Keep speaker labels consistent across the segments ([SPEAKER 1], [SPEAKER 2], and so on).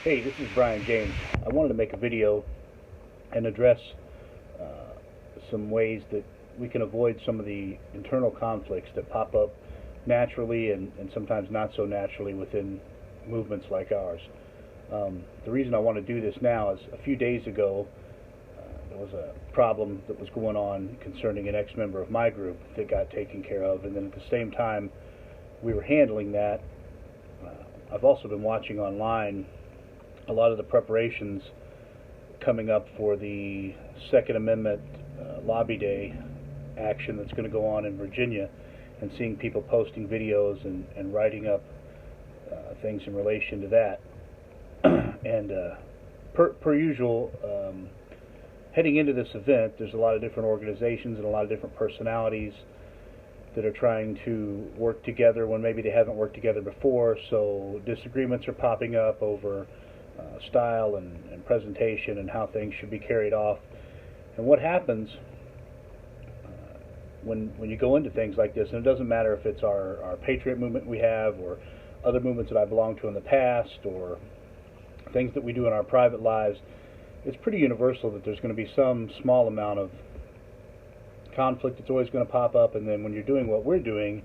[SPEAKER 1] Hey, this is Brian James. I wanted to make a video and address uh, some ways that we can avoid some of the internal conflicts that pop up naturally and sometimes not so naturally within movements like ours. The reason I want to do this now is a few days ago there was a problem that was going on concerning an ex-member of my group that got taken care of, and then at the same time we were handling that, I've also been watching online a lot of the preparations coming up for the Second Amendment Lobby Day action that's going to go on in Virginia, and seeing people posting videos and writing up things in relation to that. And per usual, heading into this event, there's a lot of different organizations and a lot of different personalities that are trying to work together when maybe they haven't worked together before, so disagreements are popping up over style and presentation and how things should be carried off. And what happens when you go into things like this, and it doesn't matter if it's our patriot movement we have, or other movements that I belonged to in the past, or things that we do in our private lives, it's pretty universal that there's going to be some small amount of conflict that's always going to pop up. And then when you're doing what we're doing,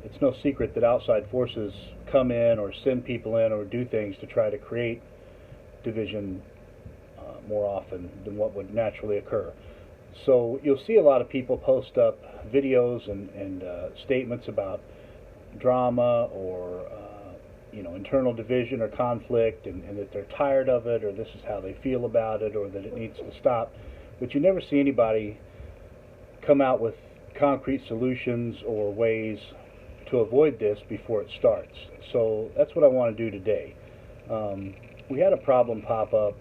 [SPEAKER 1] it's no secret that outside forces come in or send people in or do things to try to create division more often than what would naturally occur. So you'll see a lot of people post up videos and statements about drama or internal division or conflict, and that they're tired of it, or this is how they feel about it, or that it needs to stop. But you never see anybody come out with concrete solutions or ways to avoid this before it starts. So that's what I want to do today. We had a problem pop up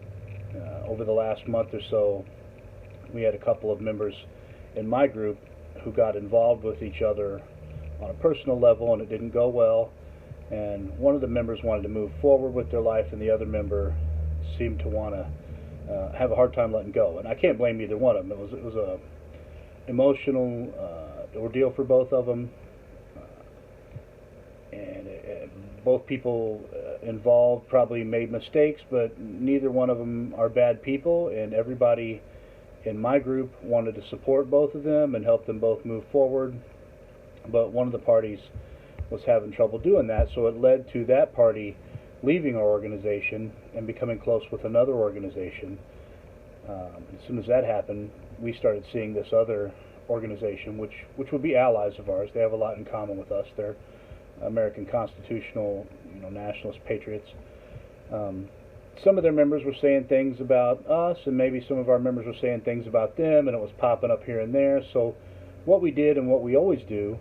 [SPEAKER 1] over the last month or so. We had a couple of members in my group who got involved with each other on a personal level, and it didn't go well. And one of the members wanted to move forward with their life, and the other member seemed to want to have a hard time letting go. And I can't blame either one of them. It was a emotional ordeal for both of them, and both people involved probably made mistakes, but neither one of them are bad people, and everybody in my group wanted to support both of them and help them both move forward. But one of the parties was having trouble doing that, so it led to that party leaving our organization and becoming close with another organization. As soon as that happened, we started seeing this other organization, which would be allies of ours. They have a lot in common with us. They're American constitutional, nationalist patriots. Some of their members were saying things about us, and maybe some of our members were saying things about them, and it was popping up here and there. So what we did, and what we always do,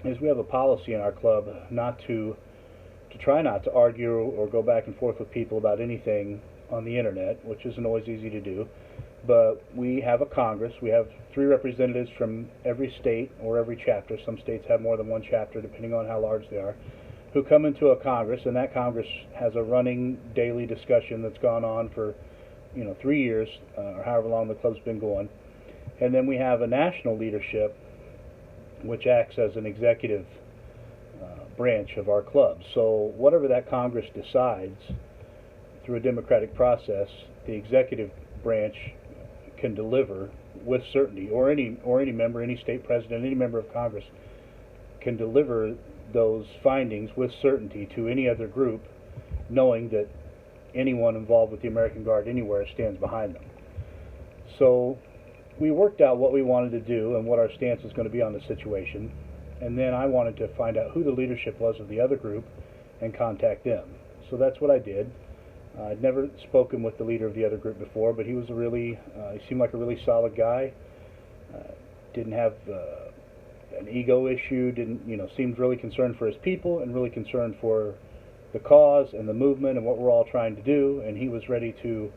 [SPEAKER 1] is we have a policy in our club to try not to argue or go back and forth with people about anything on the internet, which isn't always easy to do. But we have a Congress. We have 3 representatives from every state or every chapter. Some states have more than one chapter, depending on how large they are, who come into a Congress, and that Congress has a running daily discussion that's gone on for 3 years, or however long the club's been going. And then we have a national leadership which acts as an executive branch of our club. So whatever that Congress decides through a democratic process, the executive branch can deliver with certainty, or any member, any state president, any member of Congress can deliver those findings with certainty to any other group, knowing that anyone involved with the American Guard anywhere stands behind them. So we worked out what we wanted to do and what our stance was going to be on the situation, and then I wanted to find out who the leadership was of the other group and contact them. So that's what I did. I'd never spoken with the leader of the other group before, but he was he seemed like a really solid guy. Didn't have an ego issue. Seemed really concerned for his people and really concerned for the cause and the movement and what we're all trying to do. And he was ready to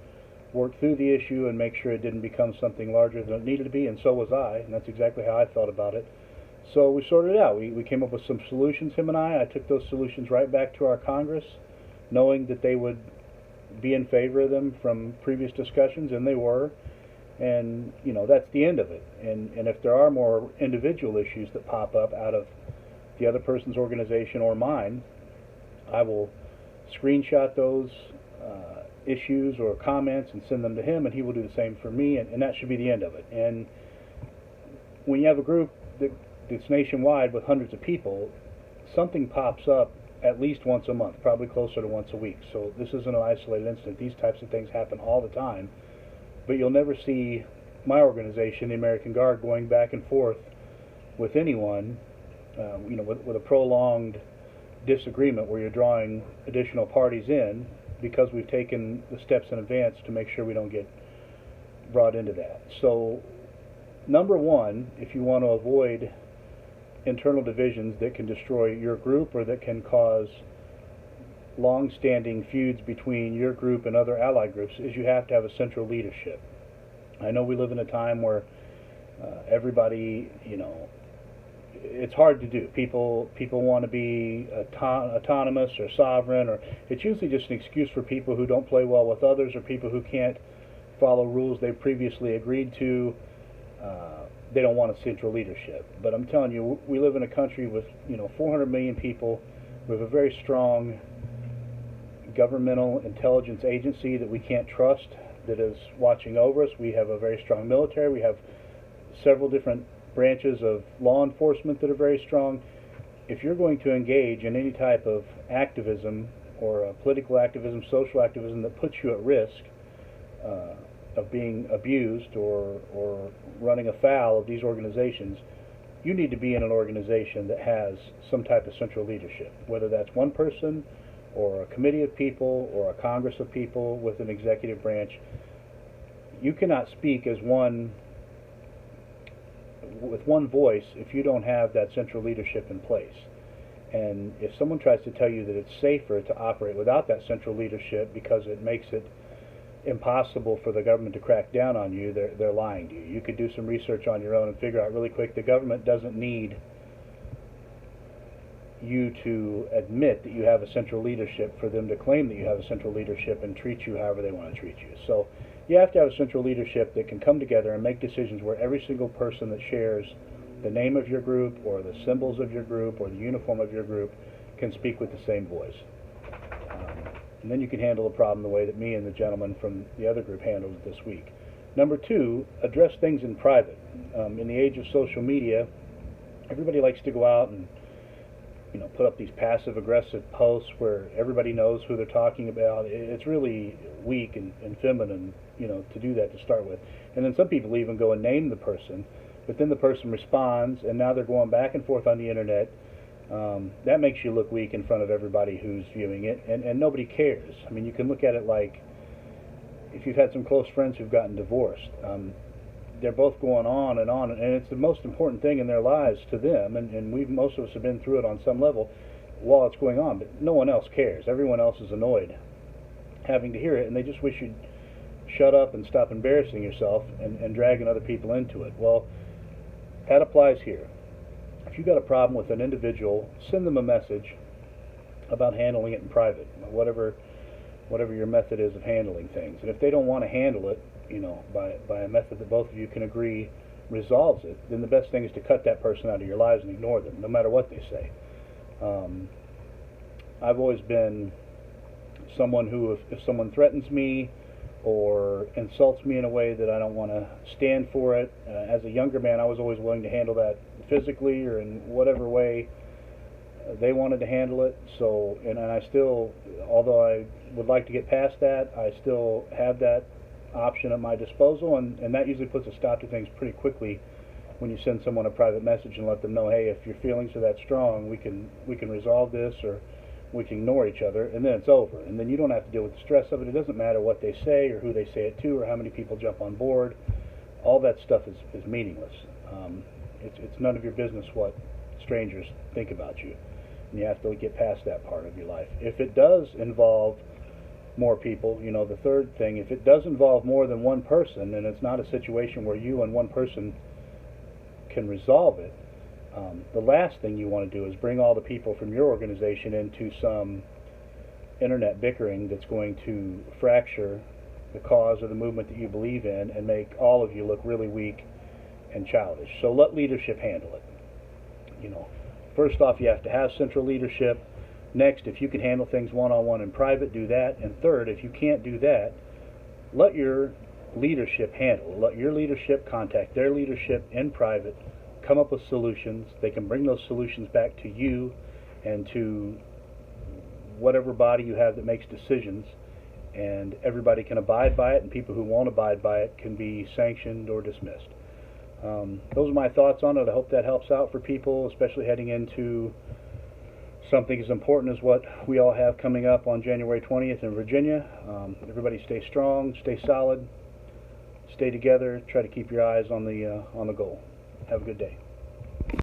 [SPEAKER 1] work through the issue and make sure it didn't become something larger than it needed to be. And so was I, and that's exactly how I felt about it. So we sorted it out. We came up with some solutions, him and I. I took those solutions right back to our Congress, knowing that they would be in favor of them from previous discussions, and they were. And that's the end of it. And if there are more individual issues that pop up out of the other person's organization or mine, I will screenshot those issues or comments and send them to him, and he will do the same for me, and that should be the end of it. And when you have a group that's nationwide with hundreds of people, something pops up at least once a month, probably closer to once a week. So this isn't an isolated incident. These types of things happen all the time, but you'll never see my organization, the American Guard, going back and forth with anyone, with a prolonged disagreement where you're drawing additional parties in, because we've taken the steps in advance to make sure we don't get brought into that. So, number one, if you want to avoid internal divisions that can destroy your group or that can cause long-standing feuds between your group and other allied groups, is you have to have a central leadership. I know we live in a time where everybody, it's hard to do. People want to be autonomous or sovereign, or it's usually just an excuse for people who don't play well with others or people who can't follow rules they've previously agreed to. They don't want a central leadership. But I'm telling you, we live in a country with 400 million people. We have a very strong governmental intelligence agency that we can't trust, that is watching over us. We have a very strong military. We have several different branches of law enforcement that are very strong. If you're going to engage in any type of activism or political activism, social activism that puts you at risk of being abused or running afoul of these organizations, you need to be in an organization that has some type of central leadership, whether that's one person or a committee of people or a Congress of people with an executive branch. You cannot speak as with one voice if you don't have that central leadership in place. And if someone tries to tell you that it's safer to operate without that central leadership because it makes it impossible for the government to crack down on you, they're lying to you. You could do some research on your own and figure out really quick the government doesn't need you to admit that you have a central leadership for them to claim that you have a central leadership and treat you however they want to treat you. So you have to have a central leadership that can come together and make decisions where every single person that shares the name of your group or the symbols of your group or the uniform of your group can speak with the same voice. And then you can handle the problem the way that me and the gentleman from the other group handled it this week. Number two, address things in private. In the age of social media, everybody likes to go out and put up these passive-aggressive posts where everybody knows who they're talking about. It's really weak and feminine, to do that to start with. And then some people even go and name the person, but then the person responds, and now they're going back and forth on the internet. That makes you look weak in front of everybody who's viewing it, and nobody cares. I mean, you can look at it like if you've had some close friends who've gotten divorced. They're both going on, and it's the most important thing in their lives to them, and most of us have been through it on some level while it's going on, but no one else cares. Everyone else is annoyed having to hear it, and they just wish you'd shut up and stop embarrassing yourself and dragging other people into it. Well, that applies here. If you've got a problem with an individual, send them a message about handling it in private, whatever your method is of handling things. And if they don't want to handle it, by a method that both of you can agree resolves it, then the best thing is to cut that person out of your lives and ignore them, no matter what they say. I've always been someone who, if someone threatens me or insults me in a way that I don't want to stand for it, as a younger man, I was always willing to handle that physically or in whatever way they wanted to handle it. So, and I still, although I would like to get past that, I still have that option at my disposal, and that usually puts a stop to things pretty quickly when you send someone a private message and let them know, hey, if your feelings are that strong, we can resolve this, or we can ignore each other, and then it's over. And then you don't have to deal with the stress of it. It doesn't matter what they say or who they say it to or how many people jump on board. All that stuff is meaningless. It's none of your business what strangers think about you, and you have to get past that part of your life. If it does involve more people, the third thing, if it does involve more than one person, and it's not a situation where you and one person can resolve it, the last thing you want to do is bring all the people from your organization into some internet bickering that's going to fracture the cause or the movement that you believe in and make all of you look really weak and childish. So let leadership handle it. First off, you have to have central leadership. Next, if you can handle things one-on-one in private, do that. And third, if you can't do that, let your leadership handle. Let your leadership contact their leadership in private, come up with solutions. They can bring those solutions back to you and to whatever body you have that makes decisions, and everybody can abide by it, and people who won't abide by it can be sanctioned or dismissed. Those are my thoughts on it. I hope that helps out for people, especially heading into something as important as what we all have coming up on January 20th in Virginia. Everybody stay strong, stay solid, stay together, try to keep your eyes on the goal. Have a good day.